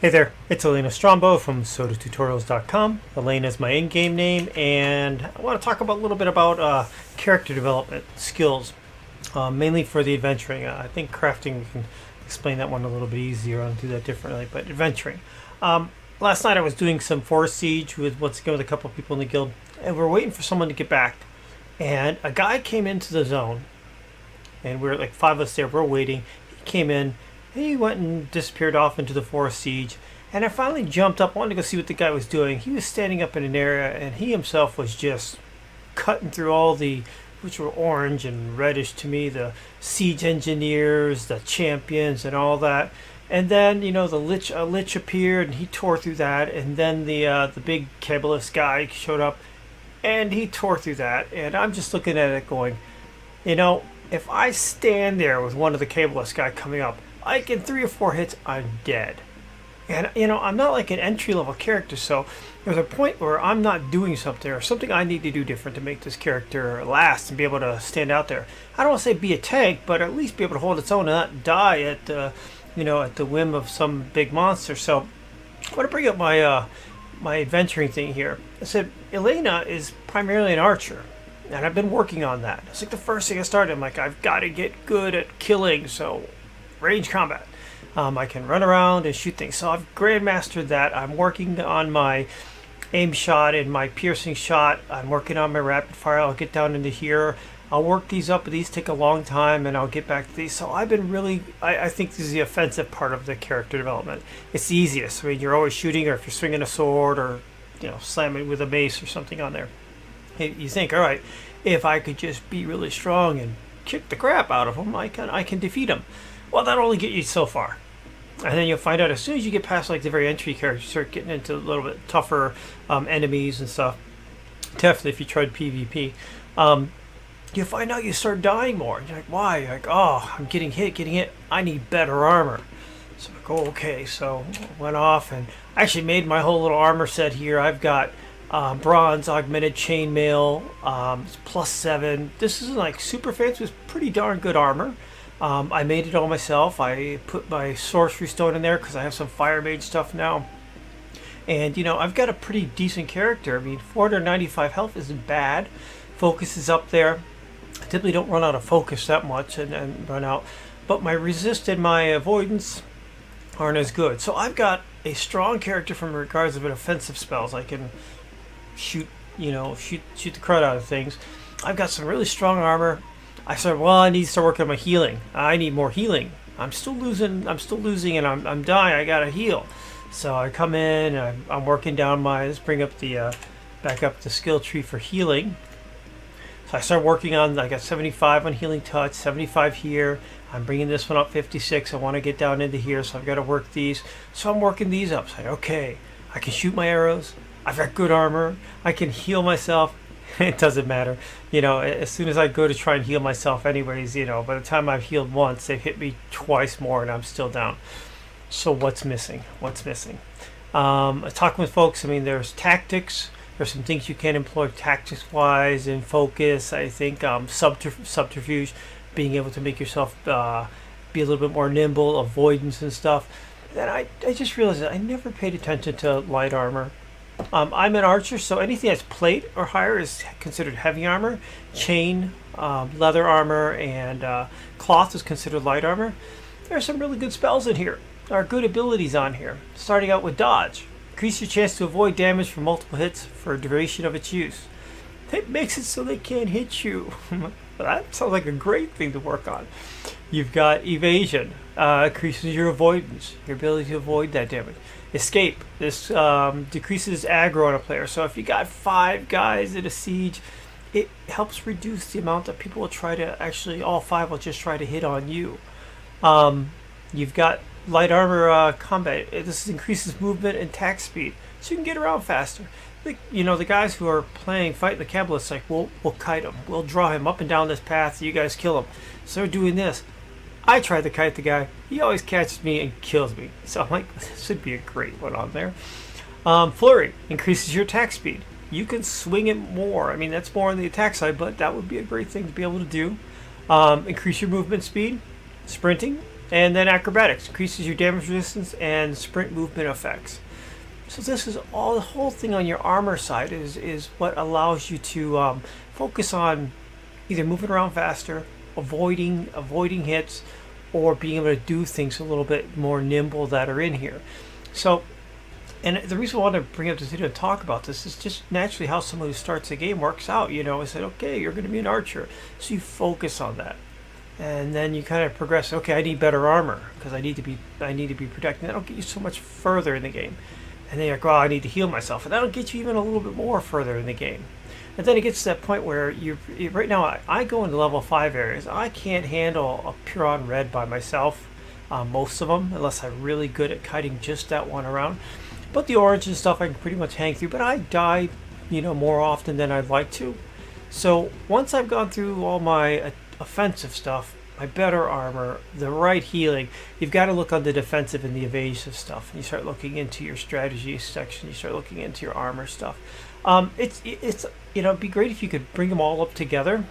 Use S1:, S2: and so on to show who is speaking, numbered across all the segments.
S1: Hey there, it's Elena Strombo from SodaTutorials.com. Elena is my in-game name, and I want to talk about a little bit about character development skills, mainly for the adventuring. I think crafting, we can explain that one a little bit easier. I'll do that differently, but adventuring. Last night I was doing some Forest Siege once again with a couple of people in the guild, and we're waiting for someone to get back. And a guy came into the zone, and we were like five of us there, we're waiting. He came in. He went and disappeared off into the Forest Siege, and I finally jumped up, wanted to go see what the guy was doing. He was standing up in an area, and he himself was just cutting through all the, which were orange and reddish to me, the siege engineers, the champions, and all that. And then, the lich appeared, and he tore through that. And then the big Kabbalist guy showed up, and he tore through that. And I'm just looking at it, going, if I stand there with one of the Kabbalist guy coming up, like in 3 or 4 hits, I'm dead. And, I'm not like an entry-level character, so there's a point where I'm not doing something or something I need to do different to make this character last and be able to stand out there. I don't want to say be a tank, but at least be able to hold its own and not die at the whim of some big monster. So I want to bring up my adventuring thing here. I said, Elena is primarily an archer, and I've been working on that. It's like the first thing I started. I'm like, I've got to get good at killing, so range combat. I can run around and shoot things. So I've grandmastered that. I'm working on my aim shot and my piercing shot. I'm working on my rapid fire. I'll get down into here. I'll work these up, but these take a long time, and I'll get back to these. So I've been really, I think this is the offensive part of the character development. It's the easiest. I mean, you're always shooting, or if you're swinging a sword, or slamming with a mace or something on there. You think, all right, if I could just be really strong and kick the crap out of them, I can defeat them. Well, that'll only get you so far. And then you'll find out as soon as you get past like the very entry characters, you start getting into a little bit tougher enemies and stuff. Definitely if you tried PvP. You'll find out you start dying more. You're like, why? You're like, oh, I'm getting hit. I need better armor. So I'm like, oh, okay. So I went off and I actually made my whole little armor set here. I've got bronze, augmented chainmail, it's +7. This isn't like super fancy, it's pretty darn good armor. I made it all myself. I put my sorcery stone in there because I have some fire mage stuff now. And, I've got a pretty decent character. I mean, 495 health isn't bad. Focus is up there. I typically don't run out of focus that much and run out. But my resist and my avoidance aren't as good. So I've got a strong character from regards of an offensive spells. I can shoot the crud out of things. I've got some really strong armor. I said, well, I need to start working on my healing. I need more healing. I'm still losing, and I'm dying. I gotta heal. So I come in, and I'm working down let's bring up back up the skill tree for healing. So I start working on, I got 75 on healing touch, 75 here. I'm bringing this one up 56. I want to get down into here, so I've got to work these. So I'm working these up. So okay, I can shoot my arrows. I've got good armor. I can heal myself. It doesn't matter. As soon as I go to try and heal myself anyways, by the time I've healed once, they've hit me twice more and I'm still down. So what's missing? Talking with folks, there's tactics. There's some things you can employ tactics-wise and focus. I think subterfuge, being able to make yourself be a little bit more nimble, avoidance and stuff. Then I just realized that I never paid attention to light armor. I'm an archer, so anything that's plate or higher is considered heavy armor. Chain, leather armor, and cloth is considered light armor. There are some really good spells in here. There are good abilities on here. Starting out with dodge. Increase your chance to avoid damage from multiple hits for a duration of its use. It makes it so they can't hit you. That sounds like a great thing to work on. You've got evasion. Increases your avoidance, your ability to avoid that damage. Escape. This decreases aggro on a player. So if you got 5 guys in a siege, it helps reduce the amount that people will try to all 5 will just try to hit on you. You've got light armor combat. This increases movement and attack speed, so you can get around faster. The guys who are fighting the Kabbalists, like, we'll kite him. We'll draw him up and down this path. You guys kill him. So they're doing this. I tried to kite the guy. He always catches me and kills me. So I'm like, this would be a great one on there. Flurry increases your attack speed. You can swing it more. That's more on the attack side, but that would be a great thing to be able to do. Increase your movement speed. Sprinting And then acrobatics increases your damage resistance and sprint movement effects. So this is all, the whole thing on your armor side is what allows you to focus on either moving around faster, avoiding hits, or being able to do things a little bit more nimble that are in here. So, and the reason I want to bring up this video and talk about this is just naturally how someone who starts a game works out. You know, I said, okay, you're going to be an archer, so you focus on that, and then you kind of progress. Okay, I need better armor because I need to be protected. That'll get you so much further in the game. And then you're like, well, I need to heal myself, and that'll get you even a little bit more further in the game. And then it gets to that point where right now I go into level 5 areas. I can't handle a pure on red by myself, most of them, unless I'm really good at kiting just that one around. But the orange and stuff I can pretty much hang through, but I die, more often than I'd like to. So once I've gone through all my offensive stuff, my better armor, the right healing, you've got to look on the defensive and the evasive stuff. And you start looking into your strategy section, you start looking into your armor stuff. It's it'd be great if you could bring them all up together.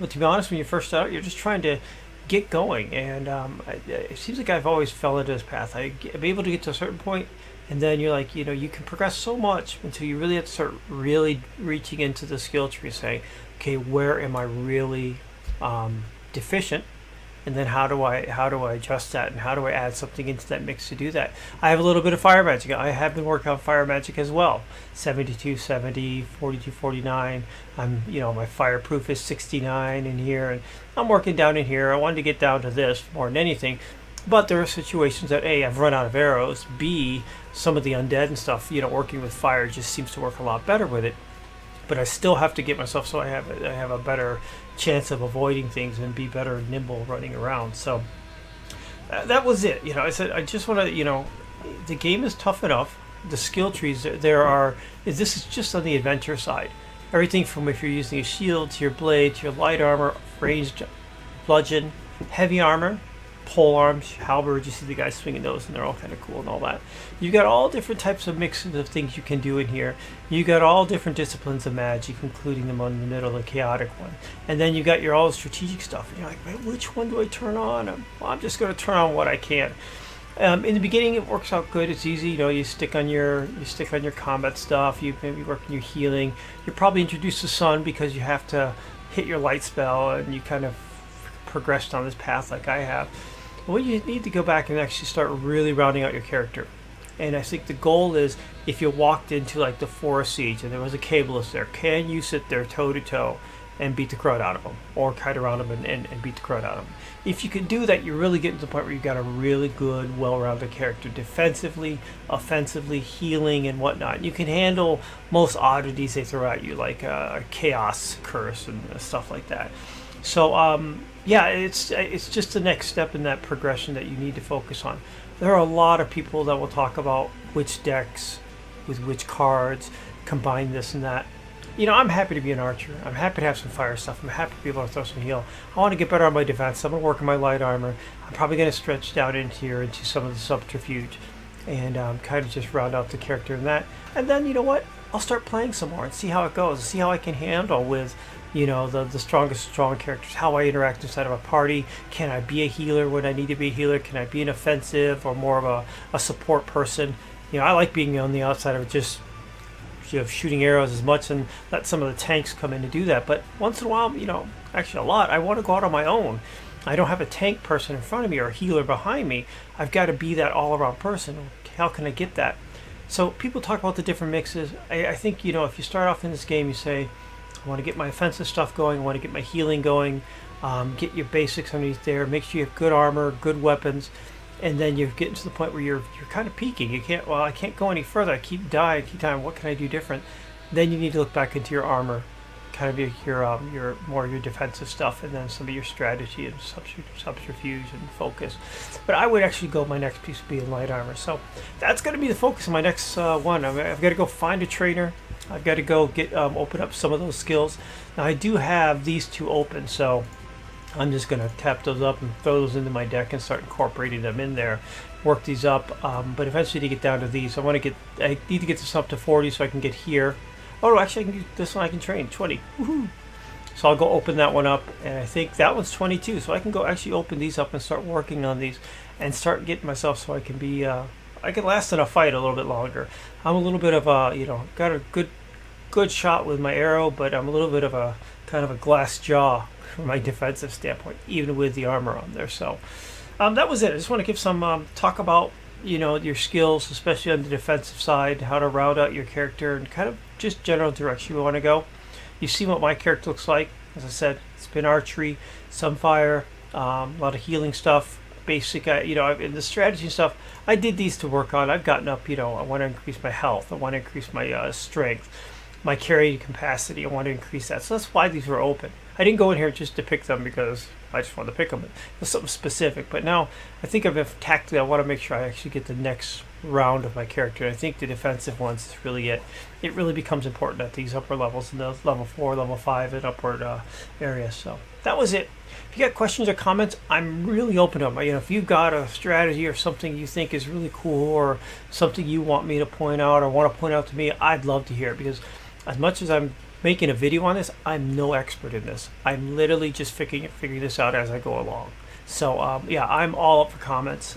S1: But to be honest, when you first start out, you're just trying to get going. And it seems like I've always fell into this path. I'm able to get to a certain point, and then you're like, you can progress so much until you really have to start really reaching into the skill tree and say, okay, where am I really deficient? And then how do I adjust that, and how do I add something into that mix to do that? I have a little bit of fire magic. I have been working on fire magic as well. 7270, 4249. I'm my fireproof is 69 in here, and I'm working down in here. I wanted to get down to this more than anything. But there are situations that A, I've run out of arrows. B, some of the undead and stuff, working with fire just seems to work a lot better with it. But I still have to get myself so I have a better chance of avoiding things and be better nimble running around. So that was it. I said I just want to, the game is tough enough. The skill trees this is just on the adventure side. Everything from if you're using a shield to your blade to your light armor, ranged bludgeon, heavy armor, pole arms, halberd. You see the guys swinging those, and they're all kind of cool and all that. You got all different types of mixes of things you can do in here. You got all different disciplines of magic, including the one in the middle, the chaotic one. And then you got all the strategic stuff. And you're like, man, which one do I turn on? I'm just going to turn on what I can. In the beginning, it works out good. It's easy. You stick on your combat stuff. You maybe work on your healing. You're probably introduced to sun because you have to hit your light spell, and you kind of progressed on this path like I have. Well, you need to go back and actually start really rounding out your character. And I think the goal is, if you walked into like the Forest Siege and there was a Cabalist there, can you sit there toe to toe and beat the crud out of them, or kite around them and beat the crud out of them? If you can do that, you're really getting to the point where you've got a really good, well-rounded character, defensively, offensively, healing, and whatnot. You can handle most oddities they throw at you, like a chaos curse and stuff like that. So yeah, it's just the next step in that progression that you need to focus on. There are a lot of people that will talk about which decks with which cards combine this and that. I'm happy to be an archer. I'm happy to have some fire stuff. I'm happy to be able to throw some heal. I want to get better on my defense. I'm going to work on my light armor. I'm probably going to stretch down into some of the subterfuge and kind of just round out the character in that. And then, you know what? I'll start playing some more and see how it goes. See how I can handle with the strongest strong characters, how I interact inside of a party. Can I be a healer when I need to be a healer? Can I be an offensive or more of a support person? I like being on the outside of just shooting arrows as much, and let some of the tanks come in to do that. But once in a while, actually a lot, I want to go out on my own. I don't have a tank person in front of me or a healer behind me. I've got to be that all-around person. How can I get that? So people talk about the different mixes. I think, if you start off in this game, you say, I want to get my offensive stuff going, I want to get my healing going, get your basics underneath there, make sure you have good armor, good weapons, and then you're getting to the point where you're kind of peaking. I can't go any further. I keep dying, what can I do different? Then you need to look back into your armor, kind of your more your defensive stuff, and then some of your strategy and subterfuge and focus. But I would actually go, my next piece would be in light armor. So that's going to be the focus of my next one. I've got to go find a trainer. I've got to go get open up some of those skills. Now I do have these two open, so I'm just going to tap those up and throw those into my deck and start incorporating them in there. Work these up, but eventually to get down to these, I need to get this up to 40 so I can get here. Oh, actually, I can do this one. I can train 20. Woohoo! So I'll go open that one up, and I think that one's 22. So I can go actually open these up and start working on these, and start getting myself so I can be I can last in a fight a little bit longer. I'm a little bit of a got a good shot with my arrow, but I'm a little bit of a kind of a glass jaw from my defensive standpoint, even with the armor on there. So that was it. I just want to give some talk about your skills, especially on the defensive side, how to round out your character, and kind of just general direction you want to go. You've seen what my character looks like. As I said, it's been archery, some fire, a lot of healing stuff, basic, in the strategy stuff. I did these to work on. I've gotten up, I want to increase my health. I want to increase my strength, my carrying capacity. I want to increase that. So that's why these were open. I didn't go in here just to pick them because I just wanted to pick them. It was something specific. But now I think tactically, I want to make sure I actually get the next round of my character. I think the defensive ones is really it. It really becomes important at these upper levels, in the level 4, level 5, and upward areas. So that was it. If you got questions or comments, I'm really open to them. If you've got a strategy or something you think is really cool, or something you want me to point out or want to point out to me, I'd love to hear it, because as much as I'm making a video on this, I'm no expert in this. I'm literally just figuring this out as I go along. So yeah, I'm all up for comments.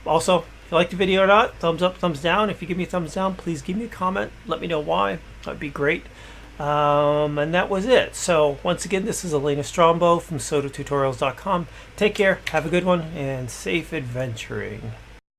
S1: Also, if you like the video or not, thumbs up, thumbs down. If you give me a thumbs down, please give me a comment. Let me know why. That'd be great. And that was it. So once again, this is Elena Strombo from SodaTutorials.com. Take care, have a good one, and safe adventuring.